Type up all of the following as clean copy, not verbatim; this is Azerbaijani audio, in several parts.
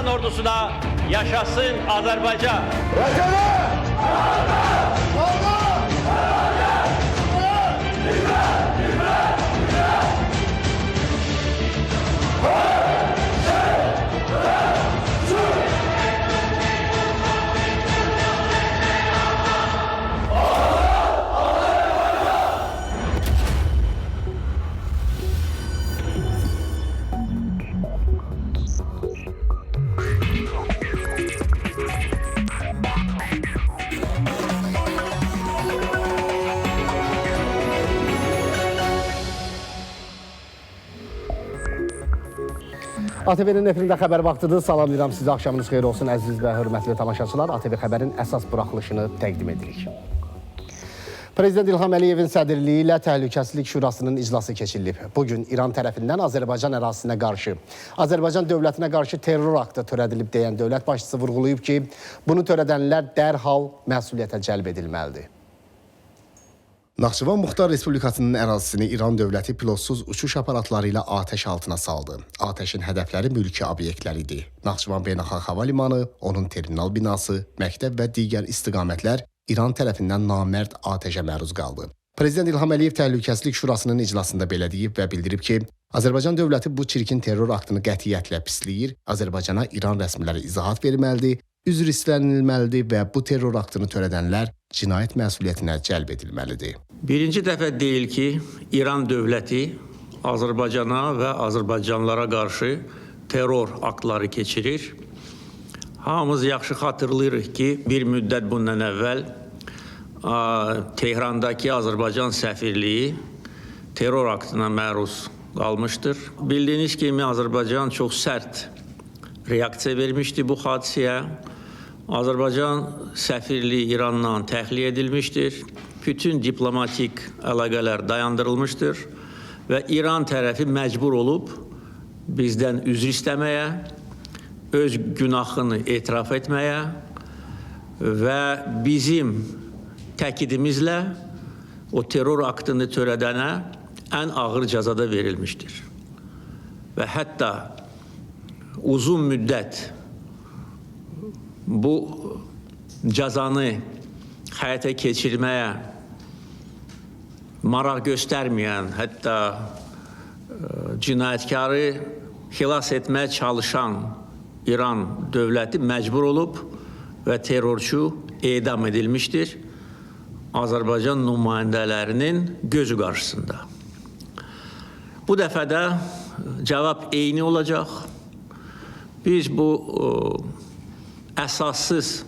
İran ordusuna yaşasın Azerbaycan. ATV-nin efirində xəbər vaxtıdır. Salamlayıram sizə, axşamınız xeyir olsun əziz və hörmətli tamaşaçılar. ATV xəbərin əsas buraxılışını təqdim edirik. Prezident İlham Əliyevin sədrliyi ilə Təhlükəsizlik Şurasının iclası keçirilib. Bugün İran tərəfindən Azərbaycan ərazisinə qarşı, Azərbaycan dövlətinə qarşı terror aktı törədilib deyən dövlət başçısı vurğulayıb ki, bunu törədənlər dərhal məsuliyyətə cəlb edilməlidir. Naxçıvan Muxtar Respublikasının ərazisini İran dövləti pilotsuz uçuş aparatları ilə atəş altına saldı. Atəşin hədəfləri mülki obyektlər idi. Naxçıvan Beynəlxalq Hava Limanı, onun terminal binası, məktəb və digər istiqamətlər İran tərəfindən namərd atəşə məruz qaldı. Prezident İlham Əliyev Təhlükəsizlik Şurasının iclasında belə deyib və bildirib ki, Azərbaycan dövləti bu çirkin terror aktını qətiyyətlə pisləyir, Azərbaycana İran rəsmiləri izahat verməlidir, üzr istənilməlidir və bu terror aktını törədənlər cinayət məsuliyyətinə cəlb edilməlidir. Birinci dəfə deyil ki, İran dövləti Azərbaycana və Azərbaycanlılara qarşı terror aktları keçirir. Hamımız yaxşı xatırlayırıq ki, bir müddət bundan əvvəl Tehrandakı Azərbaycan səfirliyi terror aktına məruz qalmışdır. Bildiyiniz kimi Azərbaycan çox sərt reaksiya vermişdi bu hadisəyə. Azərbaycan səfirliyi İrandan təxliyə edilmişdir. Bütün diplomatik əlaqələr dayandırılmışdır və İran tərəfi məcbur olub bizdən üzr istəməyə, öz günahını etiraf etməyə və bizim təkidimizlə o terror aktını törədənə ən ağır cəzada verilmişdir. Və hətta uzun müddət bu cəzanı həyata keçirməyə maraq göstərməyən, hətta cinayətkarı xilas etməyə çalışan İran dövləti məcbur olub və terrorçu edam edilmişdir Azərbaycan nümayəndələrinin gözü qarşısında. Bu dəfə də cavab eyni olacaq. Biz bu əsassız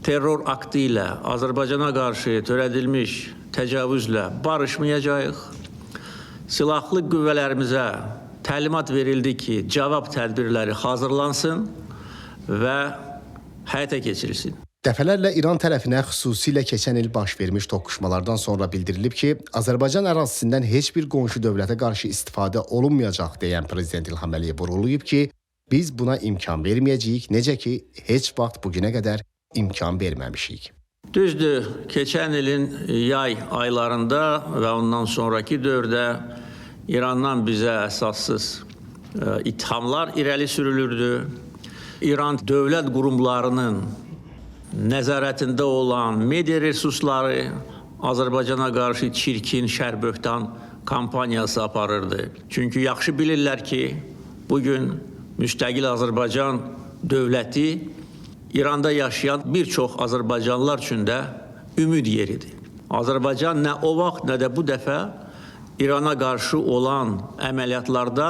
terror aktı ilə Azərbaycana qarşı törədilmiş təcavüzlə barışmayacağıq. Silahlı qüvvələrimizə təlimat verildi ki, cavab tədbirləri hazırlansın və həyata keçirilsin. Dəfələrlə İran tərəfinə xüsusilə keçən il baş vermiş toqquşmalardan sonra bildirilib ki, Azərbaycan ərazisindən heç bir qonşu dövlətə qarşı istifadə olunmayacaq deyən Prezident İlham Əliyev vurğulayıb ki, biz buna imkan verməyəcəyik, necə ki, heç vaxt bugünə qədər imkan verməmişik. Düzdür, keçən ilin yay aylarında və ondan sonraki dövrdə İrandan bizə əsassız ithamlar irəli sürülürdü. İran dövlət qurumlarının nəzarətində olan media resursları Azərbaycana qarşı çirkin şər-böhtan kampaniyası aparırdı. Çünki yaxşı bilirlər ki, bugün müstəqil Azərbaycan dövləti İranda yaşayan bir çox Azərbaycanlılar üçün də ümid yeridir. Azərbaycan nə o vaxt, nə də bu dəfə İrana qarşı olan əməliyyatlarda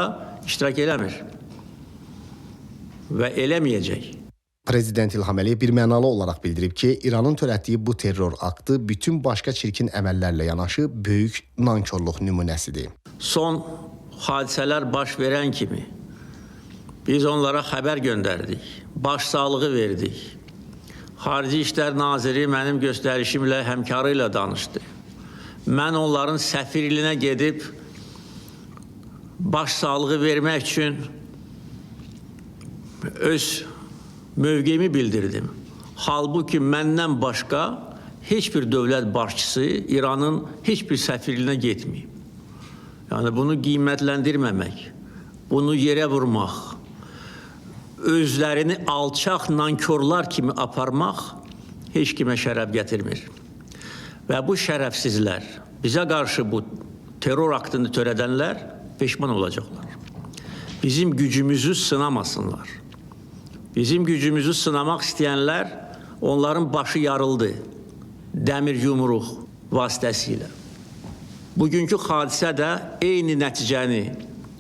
iştirak eləmir və eləməyəcək. Prezident İlham Əliyev birmənalı olaraq bildirib ki, İranın törətdiyi bu terror aktı bütün başqa çirkin əməllərlə yanaşı böyük nankorluq nümunəsidir. Son hadisələr baş verən kimi biz onlara xəbər göndərdik, başsağlığı verdik. Xarici İşlər Naziri mənim göstərişimlə həmkarı ilə danışdı. Mən onların səfirliyinə gedib başsağlığı vermək üçün öz mövqeyimi bildirdim. Halbuki məndən başqa heç bir dövlət başçısı İranın heç bir səfirliyinə getməyib. Yəni bunu qiymətləndirməmək, bunu yerə vurmaq özlərini alçaq nankorlar kimi aparmaq heç kimə şərəf gətirmir. Və bu şərəfsizlər, bizə qarşı bu terror aktını törədənlər peşman olacaqlar. Bizim gücümüzü sınamasınlar. Bizim gücümüzü sınamaq istəyənlər, onların başı yarıldı dəmir yumruq vasitəsilə. Bugünkü hadisə də eyni nəticəni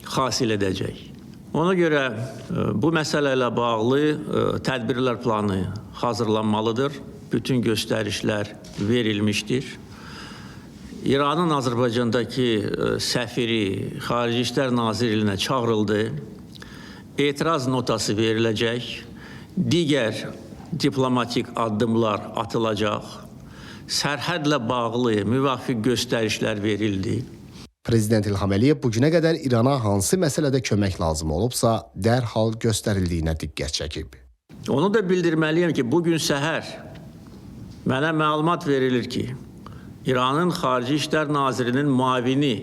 hasil edəcək. Ona görə bu məsələ ilə bağlı tədbirlər planı hazırlanmalıdır. Bütün göstərişlər verilmişdir. İranın Azərbaycandakı səfiri Xarici İşlər Nazirliyinə çağırıldı. Etiraz notası veriləcək. Digər diplomatik addımlar atılacaq. Sərhədlə bağlı müvafiq göstərişlər verildi. Prezident İlham Əliyev bugünə qədər İrana hansı məsələdə kömək lazım olubsa, dərhal göstərildiyinə diqqət çəkib. Onu da bildirməliyəm ki, bugün səhər mənə məlumat verilir ki, İranın Xarici İşlər Nazirinin müavini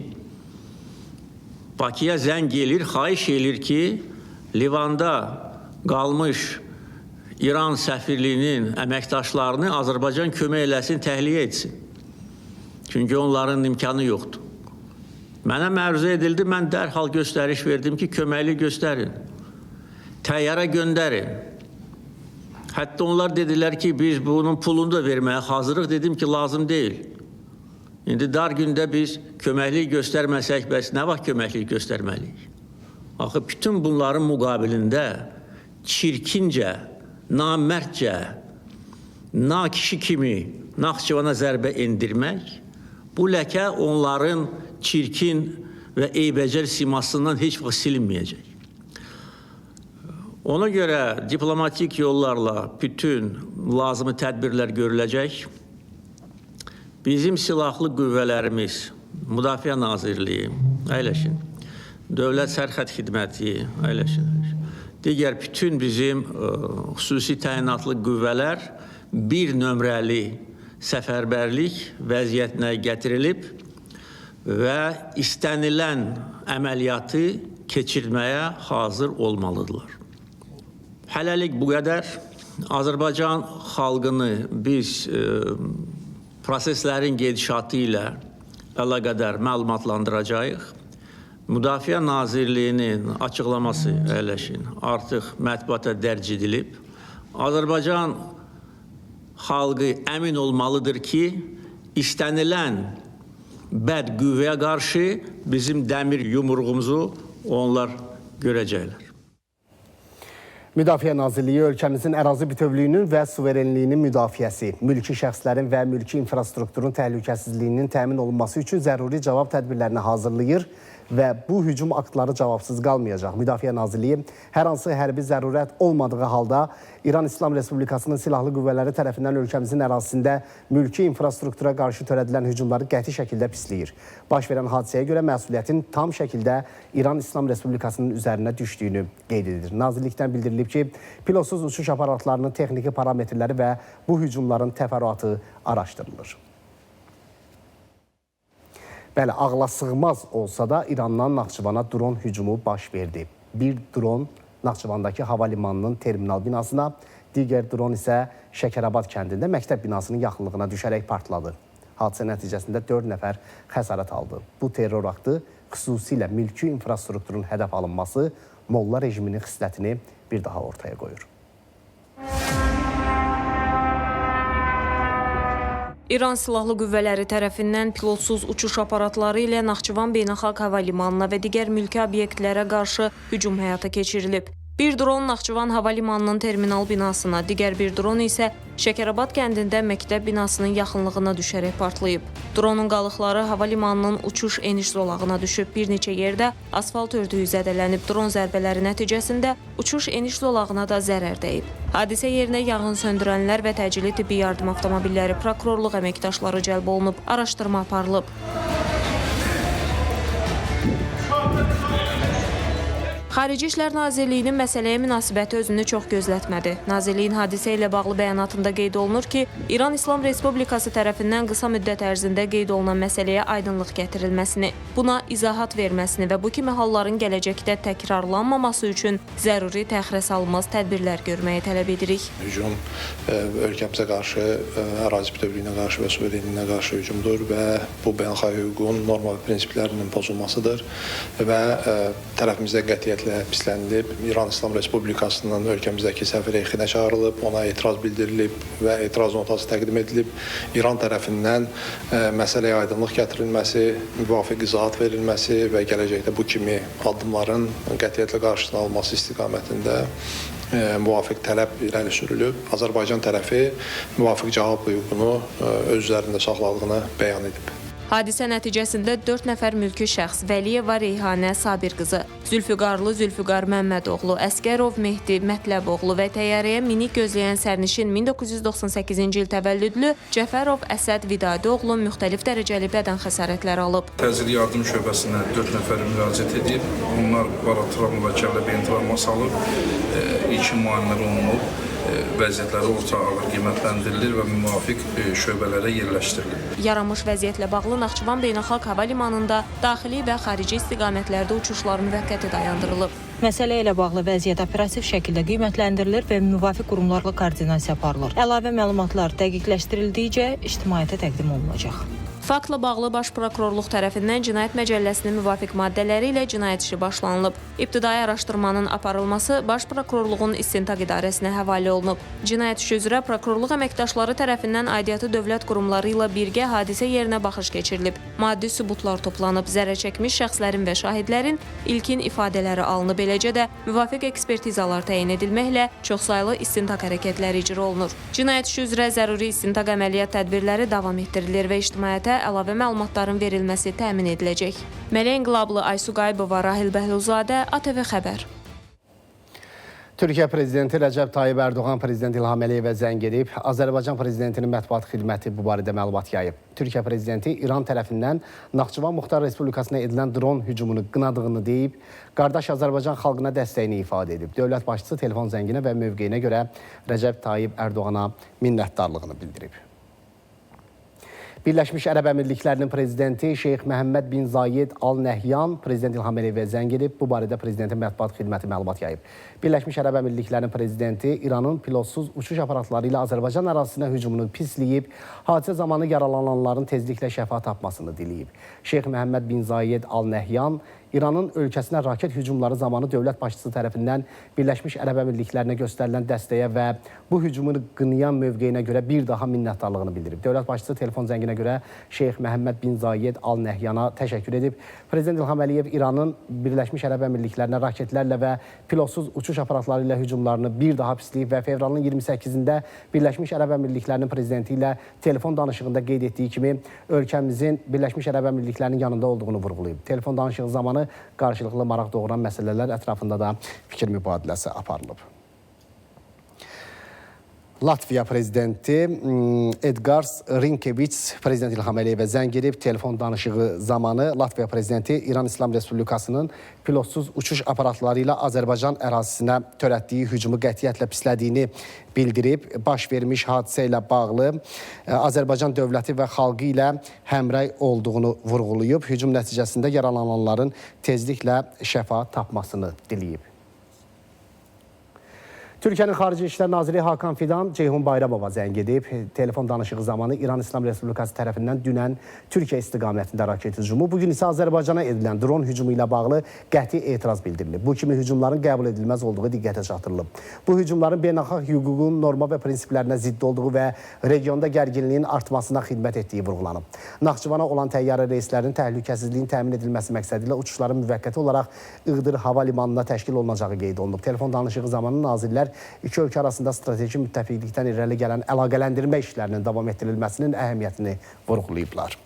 Bakıya zəng gelir, xahiş edir ki, Livanda qalmış İran səfirliyinin əməkdaşlarını Azərbaycan kömək eləsin, təxliyə etsin. Çünki onların imkanı yoxdur. Mənə məruzə edildi, mən dərhal göstəriş verdim ki, köməkli göstərin, təyyarə göndərin. Hətta onlar dedilər ki, biz bunun pulunu da verməyə hazırıq, dedim ki, lazım deyil. İndi dar gündə biz köməklik göstərməsək, bəs nə vaxt köməklik göstərməliyik? Axı, bütün bunların müqabilində çirkincə, namərdcə, nakişi kimi Naxçıvana zərbə endirmək, bu ləkə onların çirkin və eybəcər simasından heç vaxt silinməyəcək. Ona görə diplomatik yollarla bütün lazımi tədbirlər görüləcək. Bizim silahlı qüvvələrimiz, Müdafiə Nazirliyi, əyləşin, Dövlət Sərhəd Xidməti, əyləşin, digər bütün bizim xüsusi təyinatlı qüvvələr bir nömrəli səfərbərlik vəziyyətinə gətirilib və istənilən əməliyyatı keçirməyə hazır olmalıdırlar. Hələlik bu qədər. Azərbaycan xalqını biz proseslərin gedişatı ilə əlaqədar məlumatlandıracağıq. Müdafiə Nazirliyinin açıqlaması əyləşin, artıq mətbuata dərc edilib. Azərbaycan xalqı əmin olmalıdır ki, istənilən bəd qüvvəyə qarşı bizim dəmir yumruğumuzu onlar görəcəklər. Müdafiə Nazirliyi ölkəmizin ərazi bütövlüyünün və suverenliyinin müdafiəsi, mülki şəxslərin və mülki infrastrukturun təhlükəsizliyinin təmin olunması üçün zəruri cavab tədbirlərini hazırlayır və bu hücum aktları cavabsız qalmayacaq. Müdafiə Nazirliyi hər hansı hərbi zərurət olmadığı halda İran İslam Respublikasının silahlı qüvvələri tərəfindən ölkəmizin ərazisində mülki infrastruktura qarşı törədilən hücumları qəti şəkildə pisləyir. Baş verən hadisəyə görə məsuliyyətin tam şəkildə İran İslam Respublikasının üzərinə düşdüyünü qeyd edilir. Nazirlikdən bildirilib ki, pilotsuz uçuş aparatlarının texniki parametrləri və bu hücumların təfərrüatı araşdırılır. Bəli, ağla sığmaz olsa da İrandan Naxçıvana dron hücumu baş verdi. Bir dron Naxçıvandakı hava limanının terminal binasına, digər dron isə Şəkərabad kəndində məktəb binasının yaxınlığına düşərək partladı. Hadisə nəticəsində 4 nəfər xəsarət aldı. Bu terror aktı xüsusilə mülki infrastrukturun hədəf alınması molla rejiminin xislətini bir daha ortaya qoyur. İran Silahlı Qüvvələri tərəfindən pilotsuz uçuş aparatları ilə Naxçıvan Beynəlxalq Hava Limanına və digər mülki obyektlərə qarşı hücum həyata keçirilib. Bir dron Naxçıvan Hava Limanının terminal binasına, digər bir dron isə Şəkərabad kəndində məktəb binasının yaxınlığına düşərək partlayıb. Dronun qalıqları hava limanının uçuş eniş zolağına düşüb. Bir neçə yerdə asfalt örtüyü zədələnib. Dron zərbələri nəticəsində uçuş eniş zolağına da zərər dəyib. Hadisə yerinə yanğın söndürənlər və təcili tibbi yardım avtomobilləri, prokurorluq əməkdaşları cəlb olunub, araşdırma aparılıb. Xarici İşlər Nazirliyinin məsələyə münasibəti özünü çox gözlətmədi. Nazirliyin hadisə ilə bağlı bəyanatında qeyd olunur ki, İran İslam Respublikası tərəfindən qısa müddət ərzində qeyd olunan məsələyə aydınlıq gətirilməsini, buna izahat verməsini və bu kimi halların gələcəkdə təkrarlanmaması üçün zəruri təxirə salınmaz tədbirlər görməyi tələb edirik. Hücum ölkəmizə qarşı, ərazi bütövlüyünə qarşı və suverenliyinə qarşı hücumdur və bu beynəlxalq hüququn norma və prinsiplərinin pozulmasıdır və tərəfimizdə qətiyyətlə pislənilib. İran İslam Respublikasının ölkəmizdəki səfiri Xinə çağırılıb, ona etiraz bildirilib və etiraz notası təqdim edilib. İran tərəfindən məsələyə aydınlıq gətirilməsi, müvafiq izahat verilməsi və gələcəkdə bu kimi addımların qətiyyətlə qarşısının alınması istiqamətində müvafiq tələb irəli sürülüb. Azərbaycan tərəfi müvafiq cavab hüququnu öz üzərində saxladığını bəyan edib. Hadisə nəticəsində 4 nəfər mülki şəxs Vəliyeva Reyhanə Sabir qızı, Zülfüqarlı Zülfüqar Məmmədoğlu, Əskərov Mehdi Mətləboğlu və təyyarəyə minik gözləyən sərnişin 1998-ci il təvəllüdlü Cəfərov Əsəd Vidadioğlu müxtəlif dərəcəli bədən xəsarətləri alıb. Təcili yardım şöbəsinə 4 nəfər müraciət edib, onlar baratravma və kəllə beyin travması alıb, ilkin müayinələr olunub. Vəziyyətləri orta ağır qiymətləndirilir və müvafiq şöbələrə yerləşdirilir. Yaranmış vəziyyətlə bağlı Naxçıvan Beynəlxalq Hava Limanında daxili və xarici istiqamətlərdə uçuşlar müvəqqəti dayandırılıb. Məsələ ilə bağlı vəziyyət operativ şəkildə qiymətləndirilir və müvafiq qurumlarla koordinasiya aparılır. Əlavə məlumatlar dəqiqləşdirildikcə ictimaiyyətə təqdim olunacaq. Faktla bağlı Baş Prokurorluq tərəfindən Cinayət Məcəlləsinin müvafiq maddələri ilə cinayət işi başlanılıb. İbtidai araşdırmanın aparılması Baş Prokurorluğun İstintaq İdarəsinə həvalə olunub. Cinayət işi üzrə prokurorluq əməkdaşları tərəfindən aidiyyatı dövlət qurumları ilə birgə hadisə yerinə baxış keçirilib. Maddi sübutlar toplanıb, zərər çəkmiş şəxslərin və şahidlərin ilkin ifadələri alınıb. Eləcə də müvafiq ekspertizalar təyin edilməklə çoxsaylı istintaq hərəkətləri icra olunur. Cinayət işi üzrə zəruri istintaq əməliyyat tədbirləri davam etdirilir və ictimaiyyətə əlavə məlumatların verilməsi təmin ediləcək. Mələ İnqilablı, Aysu Qayıbova, Rahil Bəhluzadə, ATV Xəbər. Türkiyə Prezidenti Rəcəb Tayyib Ərdoğan Prezident İlham Əliyevə zəng edib. Azərbaycan Prezidentinin mətbuat xidməti bu barədə məlumat yayıb. Türkiyə Prezidenti İran tərəfindən Naxçıvan Muxtar Respublikasına edilən dron hücumunu qınadığını deyib, qardaş Azərbaycan xalqına dəstəyini ifadə edib. Dövlət başçısı telefon zənginə və mövqeyinə görə Rəcəb Tayyib Ərdoğana minnətdarlığını bildirib. Birləşmiş Ərəb Əmirliklərinin prezidenti Şeyx Məhəmməd bin Zayed Al Nəhyan Prezident İlham Əliyevə zəng edib. Bu barədə Prezidentin mətbuat xidməti məlumat yayıb. Birləşmiş Ərəb Əmirliklərinin prezidenti İranın pilotsuz uçuş aparatları ilə Azərbaycan ərazisinə hücumunu pisləyib, hadisə zamanı yaralananların tezliklə şəfa tapmasını diləyib. Şeyx Məhəmməd bin Zayed Al Nəhyan İranın ölkəsinə raket hücumları zamanı dövlət başçısı tərəfindən Birləşmiş Ərəb Əmirliklərinə göstərilən dəstəyə və bu hücumunu qınayan mövqeyinə görə bir daha minnətdarlığını bildirib. Dövlət başçısı telefon zənginə görə Şeyx Məhəmməd bin Zayed Al Nəhyana təşəkkür edib. Prezident İlham Əliyev İranın Birləşmiş Ərəb Əmirliklərinə raketlərlə və pilotsuz uçuş aparatları ilə hücumlarını bir daha pisləyib və fevralın 28-də Birləşmiş Ərəb Əmirliklərinin prezidenti ilə telefon danışığında qeyd etdiyi kimi ölkəmizin Birləşmiş Ərəb Əmirliklərinin yanında olduğunu vurğulayıb. Telefon danışığı zamanı qarşılıqlı maraq doğuran məsələlər ətrafında da fikir mübadiləsi aparılıb. Latviya prezidenti Edgars Rinkevits Prezident İlham Əliyevə zəng edib. Telefon danışığı zamanı Latviya prezidenti İran İslam Respublikasının pilotsuz uçuş aparatları ilə Azərbaycan ərazisinə törətdiyi hücumu qətiyyətlə pislədiyini bildirib. Baş vermiş hadisə ilə bağlı Azərbaycan dövləti və xalqı ilə həmrəy olduğunu vurğulayıb. Hücum nəticəsində yaralananların tezliklə şəfa tapmasını diləyib. Türkiyənin Xarici İşlər Naziri Hakan Fidan Ceyhun Bayramova zəng edib. Telefon danışığı zamanı İran İslam Respublikası tərəfindən dünən Türkiyə istiqamətində raket hücumu, bugün isə Azərbaycana edilən dron hücumu ilə bağlı qəti etiraz bildirilib. Bu kimi hücumların qəbul edilməz olduğu diqqətə çatdırılıb. Bu hücumların beynəlxalq hüququn norma və prinsiplərinə zidd olduğu və regionda gərginliyin artmasına xidmət etdiyi vurğulanıb. Naxçıvana olan təyyarə reyslərinin təhlükəsizliyin təmin edilməsi məqsədilə uçuşların müvəqqəti olaraq Iğdır Hava Limanına təşkil olunacağı qeyd olunub. Telefon danışığı zamanı nazirlər İki ölkə arasında strateji müttəfiqlikdən irəli gələn əlaqələndirmə işlərinin davam etdirilməsinin əhəmiyyətini vurğulayıblar.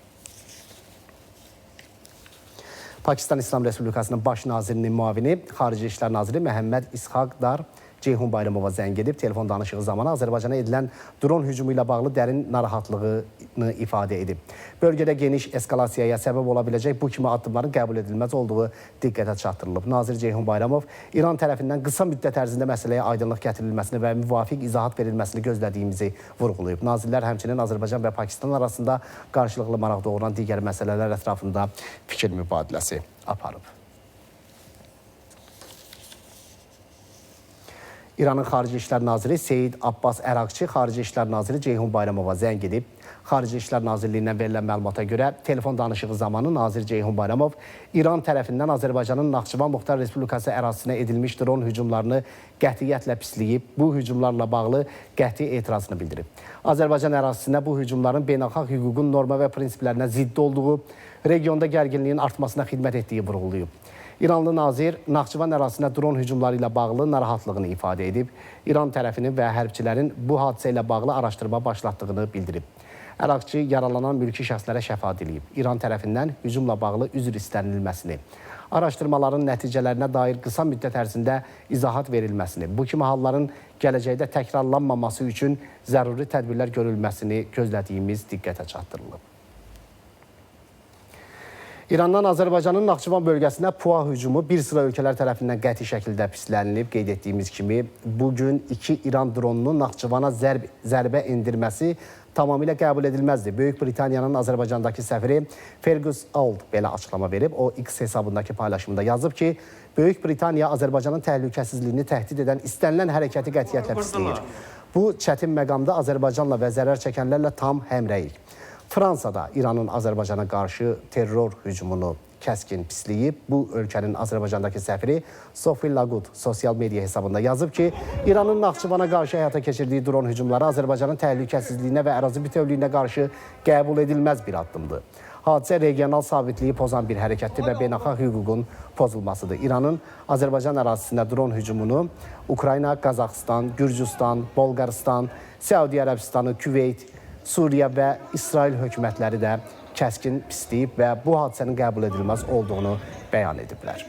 Pakistan İslam Respublikasının baş nazirinin müavini, Xarici İşlər Naziri Məhəmməd İshaq Dar Ceyhun Bayramova zəng edib. Telefon danışığı zamanı Azərbaycana edilən dron hücumu ilə bağlı dərin narahatlığını ifadə edib. Bölgədə geniş eskalasiyaya səbəb ola biləcək bu kimi addımların qəbul edilməz olduğu diqqətə çatdırılıb. Nazir Ceyhun Bayramov İran tərəfindən qısa müddət ərzində məsələyə aydınlıq gətirilməsini və müvafiq izahat verilməsini gözlədiyimizi vurğulayıb. Nazirlər həmçinin Azərbaycan və Pakistan arasında qarşılıqlı maraq doğuran digər məsələlər ətrafında fikir mübadiləsi aparıb. İranın Xarici İşlər Naziri Seyid Abbas Əraqçı Xarici İşlər Naziri Ceyhun Bayramova zəng edib. Xarici İşlər Nazirliyindən verilən məlumata görə telefon danışığı zamanı Nazir Ceyhun Bayramov İran tərəfindən Azərbaycanın Naxçıvan Muxtar Respublikası ərazisinə edilmiş dron hücumlarını qətiyyətlə pisləyib, bu hücumlarla bağlı qəti etirazını bildirib. Azərbaycan ərazisinə bu hücumların beynəlxalq hüququn norma və prinsiplərinə zidd olduğu, regionda gərginliyin artmasına xidmət etdiyi vurğulayıb. İranlı nazir Naxçıvan ərazisinə dron hücumları ilə bağlı narahatlığını ifadə edib, İran tərəfinin və hərbçilərin bu hadisə ilə bağlı araşdırma başlatdığını bildirib. Əraqçı yaralanan mülki şəxslərə şəfa diləyib. İran tərəfindən hücumla bağlı üzr istənilməsini, araşdırmaların nəticələrinə dair qısa müddət ərzində izahat verilməsini, bu kimi halların gələcəkdə təkrarlanmaması üçün zəruri tədbirlər görülməsini gözlədiyimiz diqqətə çatdırılıb. İrandan Azərbaycanın Naxçıvan bölgəsinə PUA hücumu bir sıra ölkələr tərəfindən qəti şəkildə pislənilib. Qeyd etdiyimiz kimi, bugün 2 İran dronunun Naxçıvana zərbə endirməsi tamamilə qəbul edilməzdir. Böyük Britaniyanın Azərbaycandakı səfiri Fergus Auld belə açıqlama verib. O, X hesabındakı paylaşımında yazıb ki, Böyük Britaniya Azərbaycanın təhlükəsizliyini təhdid edən istənilən hərəkəti qətiyyətlə pisləyir. Bu, çətin məqamda Azərbaycanla və zərər çəkənlərlə tam həmrəyik. Fransada İranın Azərbaycana qarşı terror hücumunu kəskin pisləyib. Bu ölkənin Azərbaycandakı səfiri Sofi Laqut sosial media hesabında yazıb ki, İranın Naxçıvana qarşı həyata keçirdiyi dron hücumları Azərbaycanın təhlükəsizliyinə və ərazi bütövlüyünə qarşı qəbul edilməz bir addımdır. Hadisə regional sabitliyi pozan bir hərəkətdir və beynəlxalq hüququn pozulmasıdır. İranın Azərbaycan ərazisində dron hücumunu Ukrayna, Qazaxıstan, Gürcüstan, Bolqarıstan, Səudiyyə Ərəbistanı, Küveyt, Suriya və İsrail hökumətləri də kəskin pisləyib və bu hadisənin qəbul edilməz olduğunu bəyan ediblər.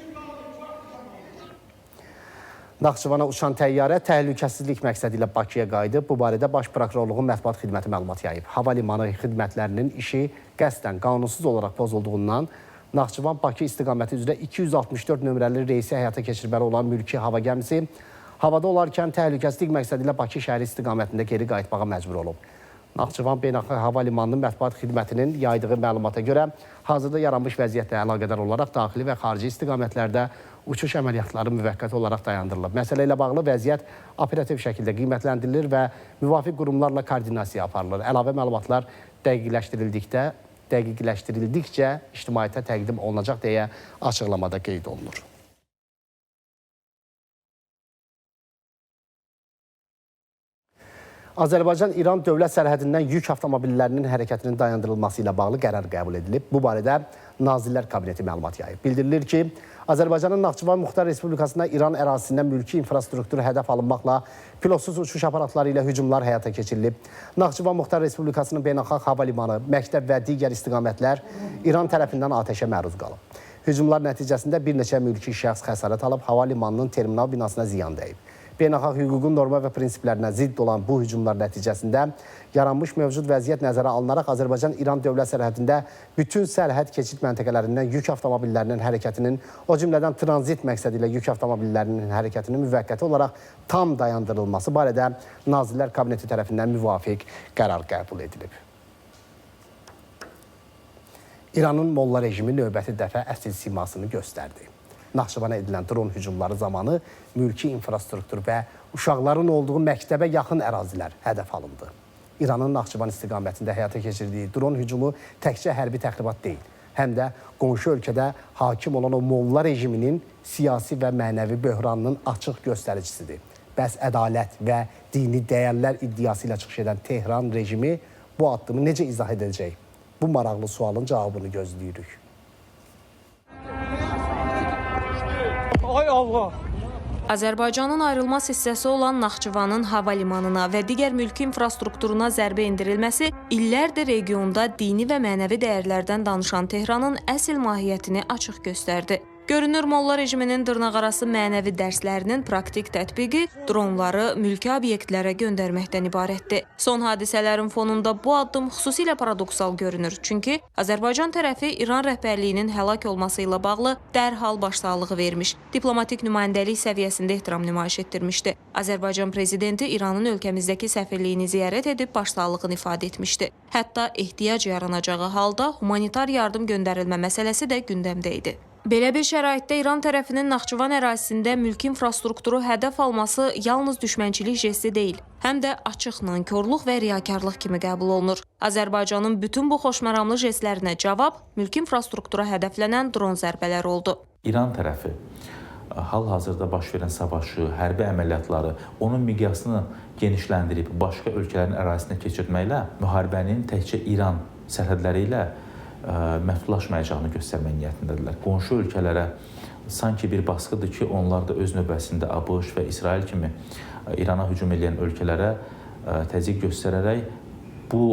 Naxçıvana uçan təyyarə təhlükəsizlik məqsədi ilə Bakıya qayıdıb. Bu barədə Baş Prokurorluğun mətbuat xidməti məlumat yayıb. Hava limanı xidmətlərinin işi qəsdən qanunsuz olaraq pozulduğundan Naxçıvan-Bakı istiqaməti üzrə 264 nömrəli reysi həyata keçirməli olan mülki hava gəmisi havada olarkən təhlükəsizlik məqsədi ilə Bakı şəhəri istiqamətində geri qayıtmağa məcbur olub. Naxçıvan Beynəlxalq Hava Limanının mətbuat xidmətinin yaydığı məlumata görə hazırda yaranmış vəziyyətlə əlaqədar olaraq daxili və xarici istiqamətlərdə uçuş əməliyyatları müvəqqəti olaraq dayandırılıb. Məsələ ilə bağlı vəziyyət operativ şəkildə qiymətləndirilir və müvafiq qurumlarla koordinasiya aparılır. Əlavə məlumatlar dəqiqləşdirildikcə ictimaiyyətə təqdim olunacaq deyə açıqlamada qeyd olunur. Azərbaycan-İran dövlət sərhədindən yük avtomobillərinin hərəkətinin dayandırılması ilə bağlı qərar qəbul edilib. Bu barədə Nazirlər Kabineti məlumat yayıb. Bildirilir ki, Azərbaycanın Naxçıvan Muxtar Respublikasında İran ərazisindən mülki infrastrukturu hədəf alınmaqla pilotsuz uçuş aparatları ilə hücumlar həyata keçirilib. Naxçıvan Muxtar Respublikasının beynəlxalq hava limanı, məktəb və digər istiqamətlər İran tərəfindən atəşə məruz qalıb. Hücumlar nəticəsində bir neçə mülki şəxs xəsarət alıb, hava limanının terminal binasına ziyan dəyib. Beynəlxalq hüququn norma və prinsiplərinə zidd olan bu hücumlar nəticəsində yaranmış mövcud vəziyyət nəzərə alınaraq Azərbaycan-İran dövlət sərhədində bütün sərhəd keçid məntəqələrindən yük avtomobillərinin hərəkətinin, o cümlədən tranzit məqsədi ilə yük avtomobillərinin hərəkətinin müvəqqəti olaraq tam dayandırılması barədə Nazirlər Kabineti tərəfindən müvafiq qərar qəbul edilib. İranın molla rejimi növbəti dəfə əsl simasını göstərdi. Naxçıvana edilən dron hücumları zamanı mülki infrastruktur və uşaqların olduğu məktəbə yaxın ərazilər hədəf alındı. İranın Naxçıvan istiqamətində həyata keçirdiyi dron hücumu təkcə hərbi təxribat deyil, həm də qonşu ölkədə hakim olan o molla rejiminin siyasi və mənəvi böhranının açıq göstəricisidir. Bəs ədalət və dini dəyərlər iddiası ilə çıxış edən Tehran rejimi bu addımı necə izah edəcək? Bu maraqlı sualın cavabını gözləyirik. Ay Allah! Azərbaycanın ayrılmaz hissəsi olan Naxçıvanın hava limanına və digər mülki infrastrukturuna zərbə endirilməsi illərdir regionda dini və mənəvi dəyərlərdən danışan Tehranın əsl mahiyyətini açıq göstərdi. Görünür, Molla rejiminin dırnaqarası mənəvi dərslərinin praktik tətbiqi dronları mülki obyektlərə göndərməkdən ibarətdir. Son hadisələrin fonunda bu addım xüsusilə paradoksal görünür. Çünki Azərbaycan tərəfi İran rəhbərliyinin həlak olması ilə bağlı dərhal başsağlığı vermiş, diplomatik nümayəndəlik səviyyəsində ehtiram nümayiş etdirmişdi. Azərbaycan prezidenti İranın ölkəmizdəki səfirliyini ziyarət edib başsağlığını ifadə etmişdi. Hətta ehtiyac yaranacağı halda humanitar yardım göndərilmə məsələsi də gündəmdə idi. Belə bir şəraitdə İran tərəfinin Naxçıvan ərazisində mülki infrastrukturu hədəf alması yalnız düşmənçilik jesti deyil, həm də açıq nankorluq və riyakarlıq kimi qəbul olunur. Azərbaycanın bütün bu xoşməramlı jestlərinə cavab mülki infrastruktura hədəflənən dron zərbələri oldu. İran tərəfi hal-hazırda baş verən savaşı, hərbi əməliyyatları, onun miqyasını genişləndirib başqa ölkələrin ərazisinə keçirməklə müharibənin təkcə İran sərhədləri ilə məhdudlaşmayacağını göstərmək niyyətindədirlər. Qonşu ölkələrə sanki bir baskıdır ki, onlar da öz növbəsində ABŞ və İsrail kimi İrana hücum edən ölkələrə təzyiq göstərərək bu